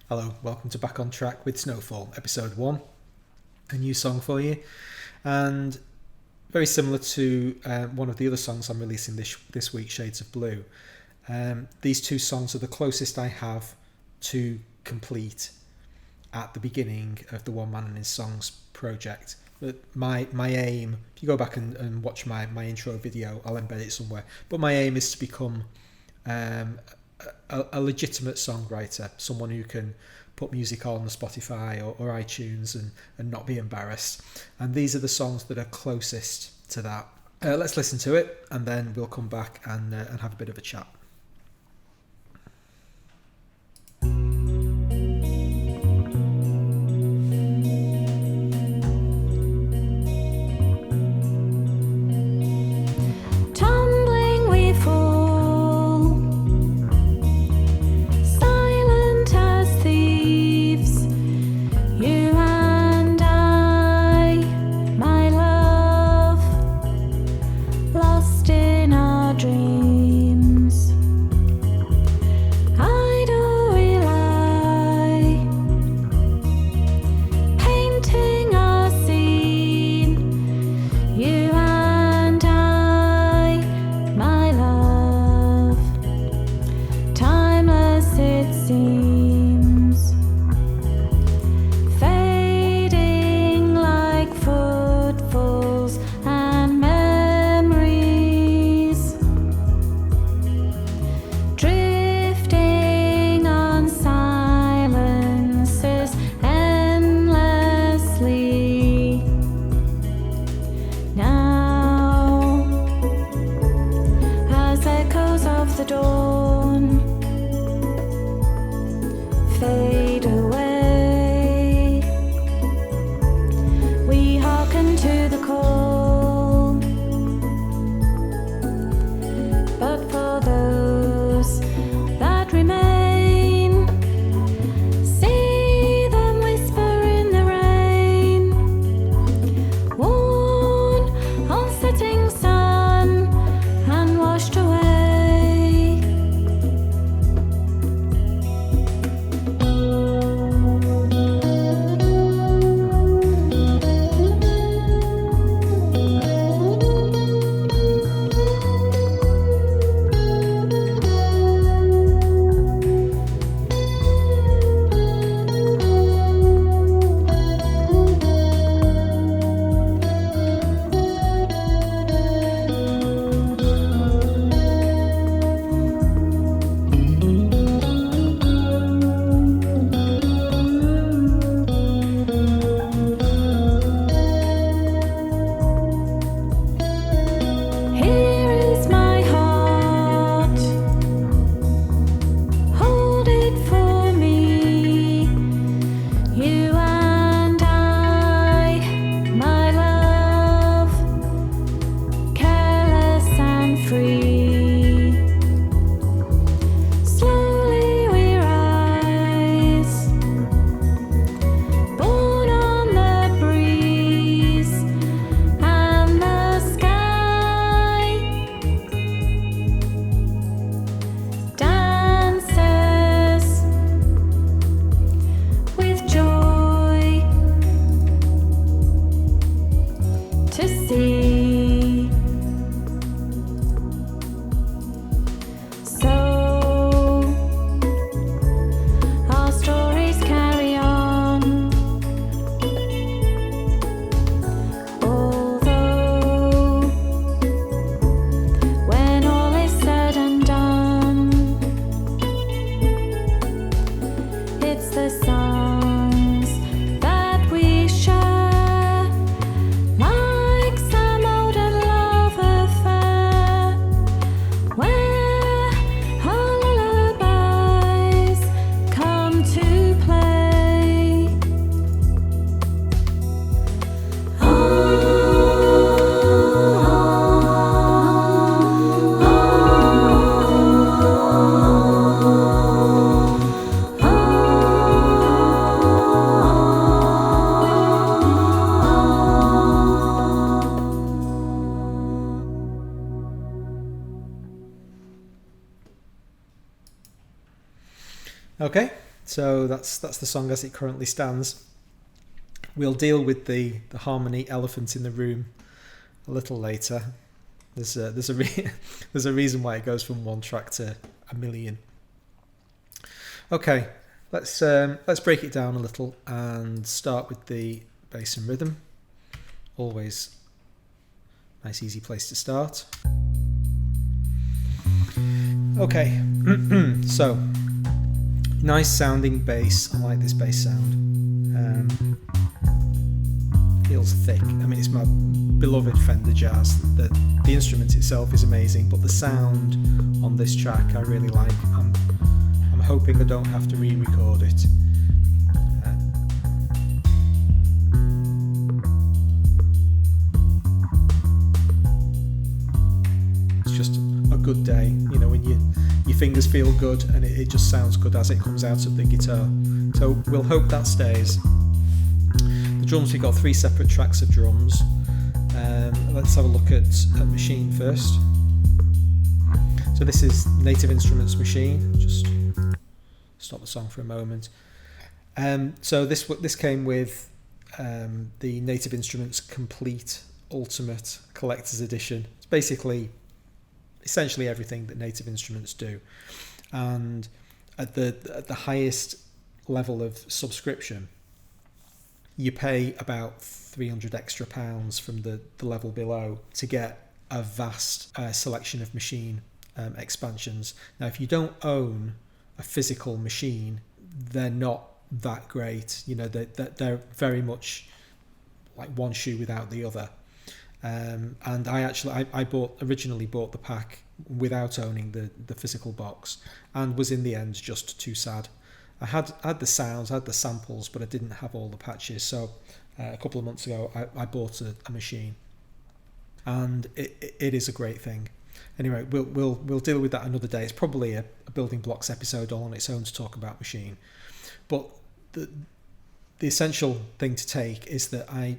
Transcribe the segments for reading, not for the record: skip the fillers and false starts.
Hello, welcome to Back on Track with Snowfall, episode 1. A new song for you, and very similar to one of the other songs I'm releasing this week, Shades of Blue. These two songs are the closest I have to complete at the beginning of the One Man and His Songs project. But my aim, if you go back and watch my intro video, I'll embed it somewhere, but my aim is to become a legitimate songwriter, someone who can put music on the Spotify or iTunes and not be embarrassed. And these are the songs that are closest to that. Let's listen to it, and then we'll come back and have a bit of a chat. So that's the song as it currently stands. We'll deal with the harmony elephant in the room a little later. There's a reason why it goes from one track to a million. Okay, let's break it down a little and start with the bass and rhythm. Always a nice easy place to start. Okay, so nice sounding bass. I like this bass sound. Feels thick. I mean, it's my beloved Fender Jazz. The instrument itself is amazing, but the sound on this track I really like. I'm hoping I don't have to re-record it. It's just a good day, you know, when your fingers feel good and it just sounds good as it comes out of the guitar. So we'll hope that stays. The drums, we've got 3 separate tracks of drums. Let's have a look at Machine first. So this is Native Instruments Machine. Just stop the song for a moment. So this came with the Native Instruments Complete Ultimate Collector's Edition. It's basically essentially everything that Native Instruments do, and at the highest level of subscription, you pay about £300 extra from the level below to get a vast selection of machine expansions. Now, if you don't own a physical machine, they're not that great. You know, they're very much like one shoe without the other. And I originally bought the pack without owning the physical box, and was in the end just too sad. I had the sounds, I had the samples, but I didn't have all the patches. So a couple of months ago, I bought a machine, and it is a great thing. Anyway, we'll deal with that another day. It's probably a building blocks episode all on its own to talk about machine. But the essential thing to take is that I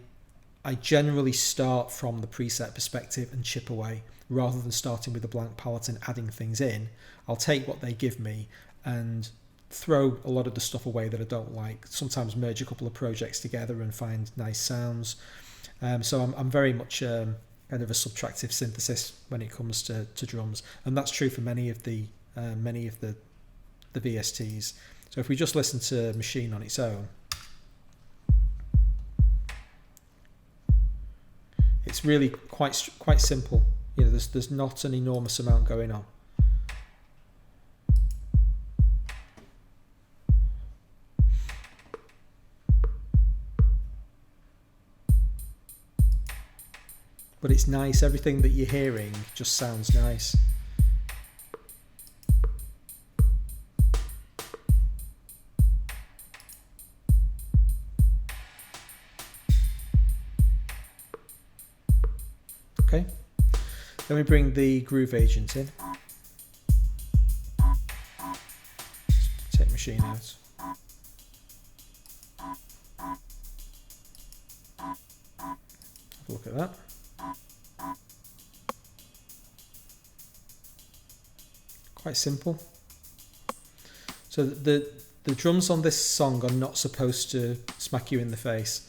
generally start from the preset perspective and chip away, rather than starting with a blank palette and adding things in. I'll take what they give me and throw a lot of the stuff away that I don't like. Sometimes merge a couple of projects together and find nice sounds. So I'm very much kind of a subtractive synthesis when it comes to drums, and that's true for many of the VSTs. So if we just listen to Machine on its own, it's really quite simple. You know, there's not an enormous amount going on. But it's nice. Everything that you're hearing just sounds nice. Okay. Then we bring the groove agent in. Take Machine out. Have a look at that. Quite simple. So the drums on this song are not supposed to smack you in the face.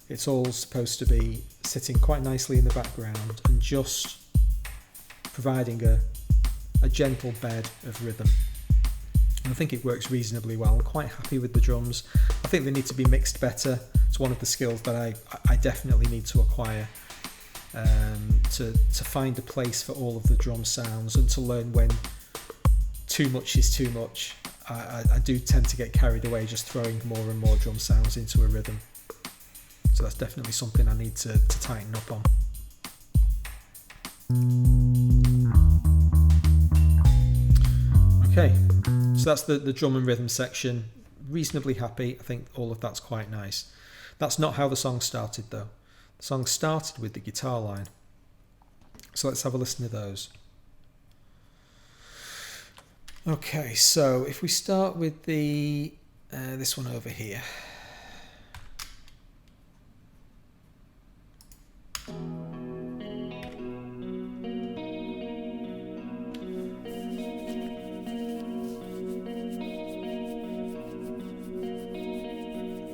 It's all supposed to be sitting quite nicely in the background and just providing a gentle bed of rhythm. And I think it works reasonably well. I'm quite happy with the drums. I think they need to be mixed better. It's one of the skills that I definitely need to acquire, to find a place for all of the drum sounds and to learn when too much is too much. I do tend to get carried away just throwing more and more drum sounds into a rhythm. So that's definitely something I need to tighten up on. Okay, so that's the drum and rhythm section. Reasonably happy. I think all of that's quite nice. That's not how the song started though. The song started with the guitar line. So let's have a listen to those. Okay, so if we start with the this one over here.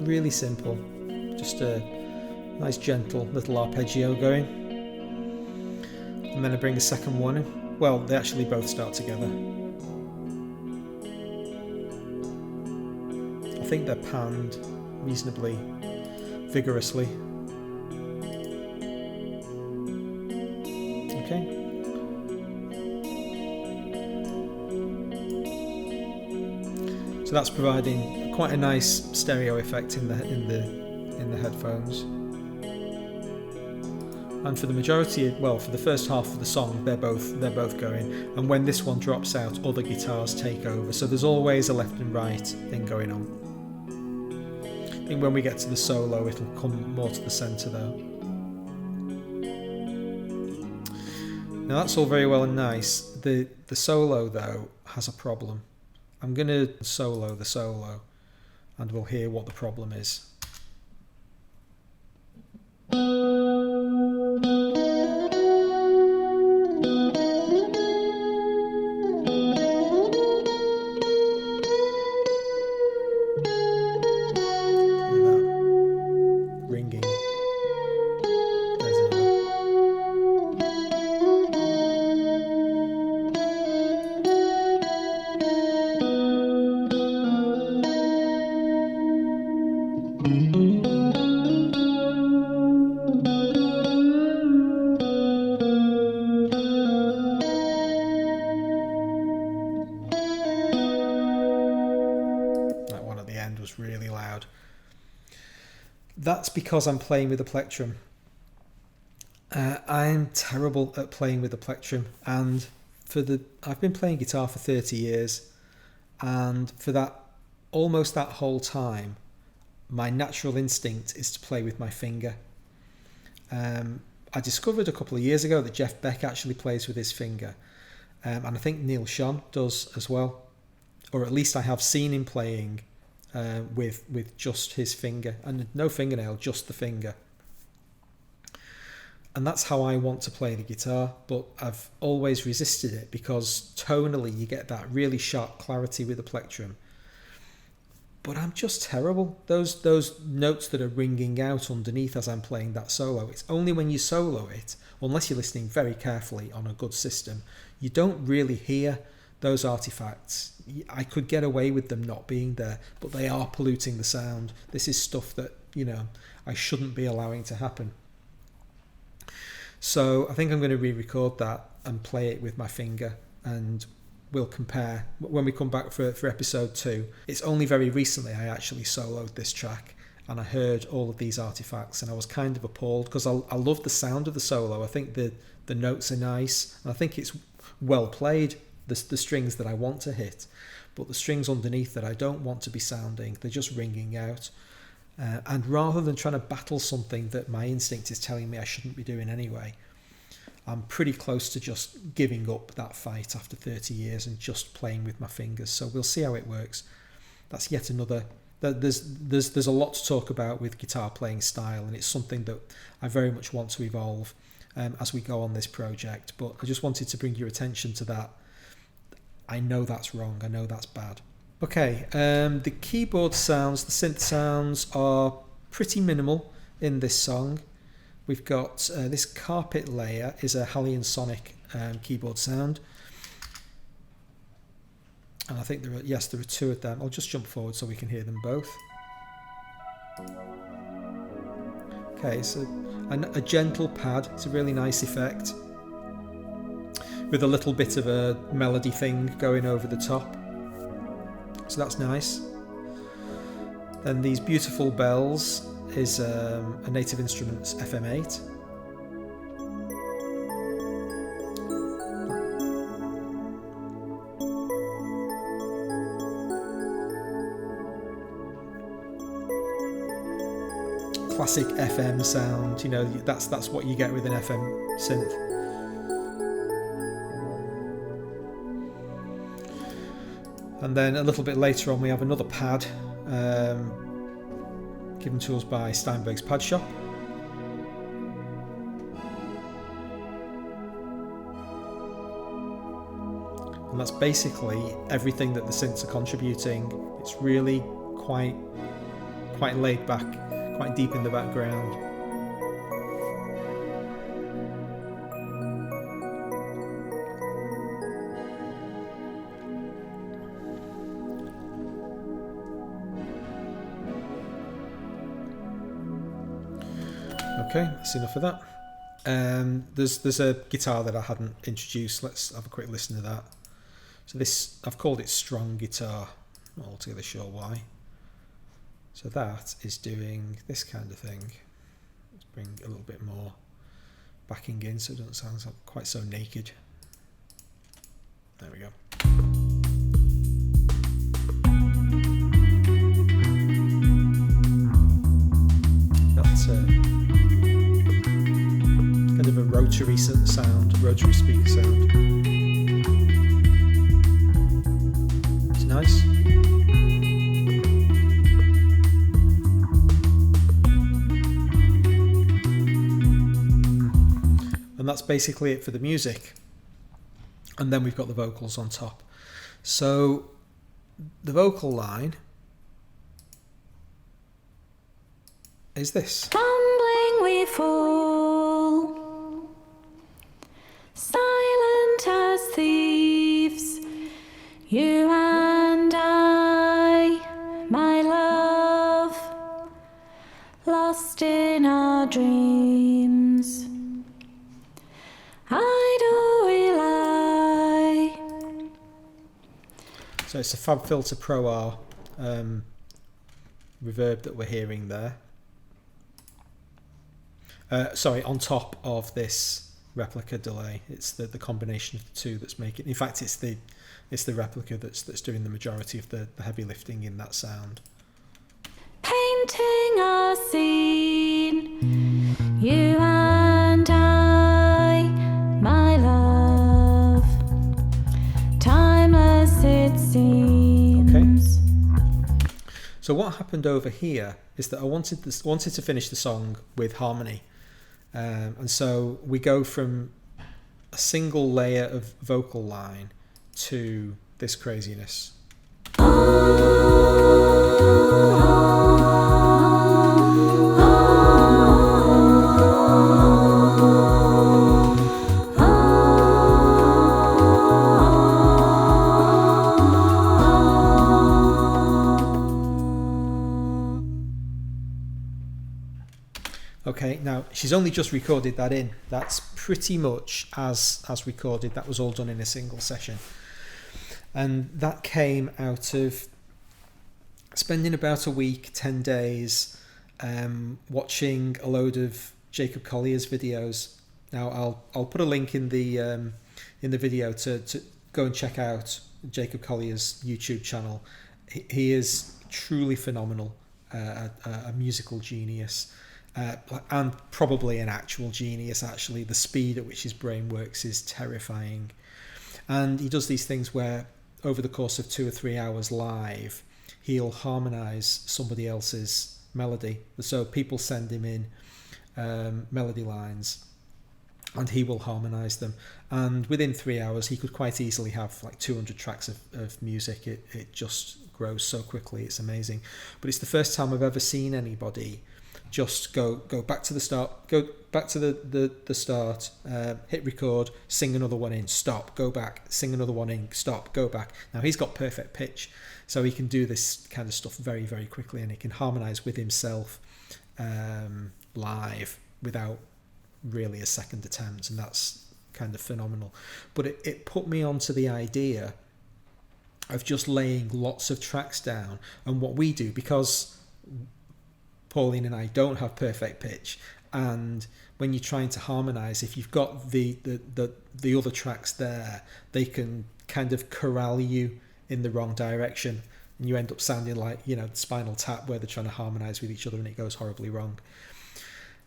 really simple. Just a nice gentle little arpeggio going. And then I bring a second one in. Well, they actually both start together. I think they're panned reasonably vigorously. Okay. So that's providing quite a nice stereo effect in the headphones. And for the majority, well, for the first half of the song, they're both going. And when this one drops out, other guitars take over. So there's always a left and right thing going on. I think when we get to the solo, it'll come more to the centre though. Now that's all very well and nice. The solo though has a problem. I'm going to solo the solo and we'll hear what the problem is. Really loud. That's because I'm playing with a plectrum. I'm terrible at playing with a plectrum, and I've been playing guitar for 30 years, and for almost that whole time, my natural instinct is to play with my finger. I discovered a couple of years ago that Jeff Beck actually plays with his finger, and I think Neil Schon does as well, or at least I have seen him playing with just his finger and no fingernail, just the finger. And that's how I want to play the guitar, but I've always resisted it because tonally you get that really sharp clarity with the plectrum. But I'm just terrible. Those notes that are ringing out underneath as I'm playing that solo, it's only when you solo it, unless you're listening very carefully on a good system, you don't really hear those artifacts. I could get away with them not being there, but they are polluting the sound. This is stuff that, I shouldn't be allowing to happen. So I think I'm going to re-record that and play it with my finger, and we'll compare when we come back for episode 2. It's only very recently I actually soloed this track and I heard all of these artifacts, and I was kind of appalled because I love the sound of the solo. I think the notes are nice, and I think it's well played. The strings that I want to hit, but the strings underneath that I don't want to be sounding, they're just ringing out. And rather than trying to battle something that my instinct is telling me I shouldn't be doing anyway, I'm pretty close to just giving up that fight after 30 years and just playing with my fingers. So we'll see how it works. That's yet another. There's a lot to talk about with guitar playing style, and it's something that I very much want to evolve as we go on this project. But I just wanted to bring your attention to that. I know that's wrong. I know that's bad. Okay, the keyboard sounds, the synth sounds are pretty minimal in this song. We've got this carpet layer is a Hallian Sonic keyboard sound. And I think there are 2 of them. I'll just jump forward so we can hear them both. Okay, so a gentle pad. It's a really nice effect, with a little bit of a melody thing going over the top. So that's nice. Then these beautiful bells is a Native Instruments FM8. Classic FM sound, that's what you get with an FM synth. And then a little bit later on we have another pad given to us by Steinberg's Pad Shop. And that's basically everything that the synths are contributing. It's really quite quite laid back, quite deep in the background. Okay, that's enough of that. There's a guitar that I hadn't introduced. Let's have a quick listen to that. So this, I've called it strong guitar. Not altogether sure why. So that is doing this kind of thing. Let's bring a little bit more backing in so it doesn't sound quite so naked. There we go. That's kind of a rotary sound, rotary speaker sound. It's nice. And that's basically it for the music. And then we've got the vocals on top. So the vocal line is this. Stumbling we fall, silent as thieves, you and I, my love, lost in our dreams. I do lie. So it's a FabFilter Pro R reverb that we're hearing there. Sorry, on top of this replica delay. It's the combination of the two that's making. In fact, it's the replica that's doing the majority of the heavy lifting in that sound. Painting a scene, you and I, my love, timeless it seems. Okay. So what happened over here is that I wanted to finish the song with harmony, and so we go from a single layer of vocal line to this craziness. Okay, now she's only just recorded that in. That's pretty much as recorded. That was all done in a single session. And that came out of spending about a week, 10 days, watching a load of Jacob Collier's videos. Now I'll put a link in the video to go and check out Jacob Collier's YouTube channel. He is truly phenomenal, a musical genius. And probably an actual genius, actually. The speed at which his brain works is terrifying. And he does these things where over the course of 2 or 3 hours live, he'll harmonise somebody else's melody. So people send him in melody lines and he will harmonise them. And within 3 hours, he could quite easily have like 200 tracks of music. It just grows so quickly. It's amazing. But it's the first time I've ever seen anybody just go back to the start, go back to the start, hit record, sing another one in, stop, go back, sing another one in, stop, go back. Now he's got perfect pitch, so he can do this kind of stuff very, very quickly, and he can harmonise with himself live without really a second attempt, and that's kind of phenomenal. But it put me onto the idea of just laying lots of tracks down, and what we do, because Pauline and I don't have perfect pitch, and when you're trying to harmonise, if you've got the other tracks there, they can kind of corral you in the wrong direction, and you end up sounding like, Spinal Tap, where they're trying to harmonise with each other and it goes horribly wrong.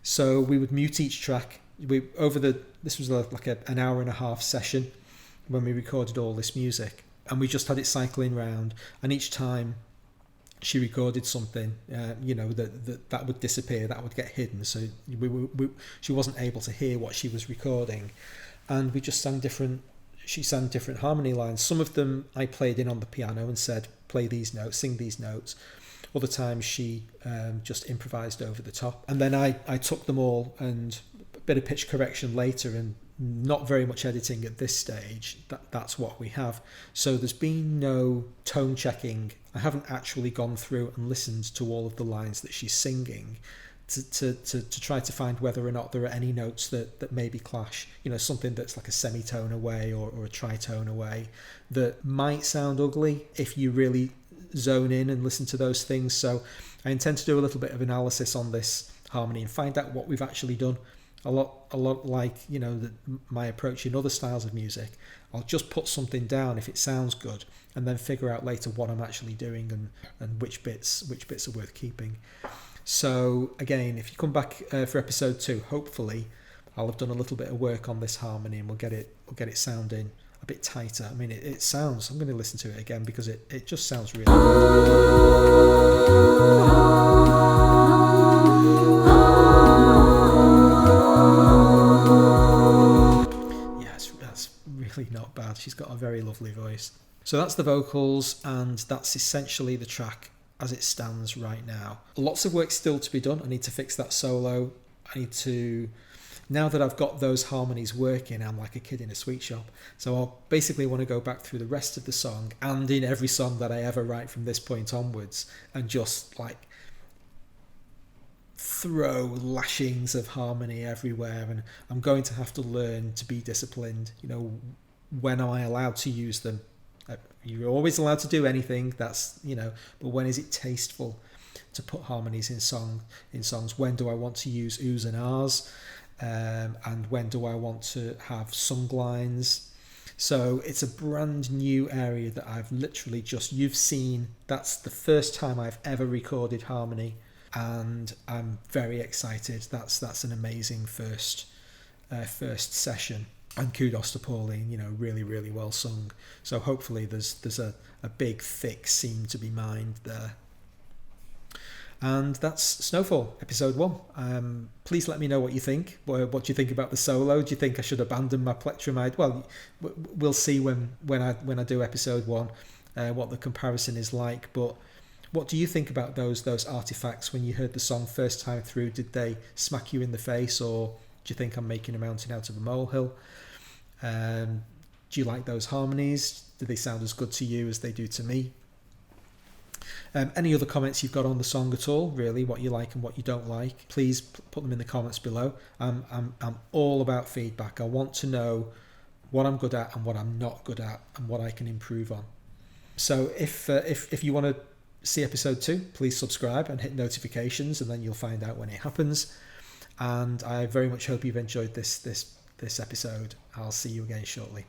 So we would mute each track. This was like an hour and a half session when we recorded all this music, and we just had it cycling round, and each time she recorded something, that would disappear, that would get hidden, so she wasn't able to hear what she was recording, and we just sang different. She sang different harmony lines. Some of them I played in on the piano and said, play these notes, sing these notes. Other times she just improvised over the top. And then I took them all, and a bit of pitch correction later, and not very much editing at this stage. That's what we have. So there's been no tone checking. I haven't actually gone through and listened to all of the lines that she's singing to try to find whether or not there are any notes that maybe clash, something that's like a semitone away or a tritone away that might sound ugly if you really zone in and listen to those things. So I intend to do a little bit of analysis on this harmony and find out what we've actually done. A lot like my approach in other styles of music. I'll just put something down if it sounds good, and then figure out later what I'm actually doing and which bits are worth keeping. So again, if you come back for episode 2, hopefully I'll have done a little bit of work on this harmony, and we'll get it sounding a bit tighter. I mean, it sounds. I'm going to listen to it again because it just sounds really. That's really not bad. She's got a very lovely voice. So that's the vocals, and that's essentially the track as it stands right now. Lots of work still to be done. I need to fix that solo. I need to, now that I've got those harmonies working, I'm like a kid in a sweet shop. So I'll basically want to go back through the rest of the song, and in every song that I ever write from this point onwards, and just like throw lashings of harmony everywhere. And I'm going to have to learn to be disciplined. When am I allowed to use them? You're always allowed to do anything, that's, but when is it tasteful to put harmonies in songs? When do I want to use oohs and ahs? And when do I want to have sung lines? So it's a brand new area that I've literally you've seen. That's the first time I've ever recorded harmony, and I'm very excited. That's an amazing first session. And kudos to Pauline, really, really well sung. So hopefully there's a big, thick seam to be mined there. And that's Snowfall, episode 1. Please let me know what you think. What do you think about the solo? Do you think I should abandon my plectrum? Well, we'll see when I do episode 1 what the comparison is like. But what do you think about those artifacts when you heard the song first time through? Did they smack you in the face, or do you think I'm making a mountain out of a molehill? Do you like those harmonies? Do they sound as good to you as they do to me? Any other comments you've got on the song at all, really, what you like and what you don't like, please put them in the comments below. I'm all about feedback. I want to know what I'm good at and what I'm not good at, and what I can improve on. So if you want to see episode 2, please subscribe and hit notifications, and then you'll find out when it happens. And I very much hope you've enjoyed this episode. I'll see you again shortly.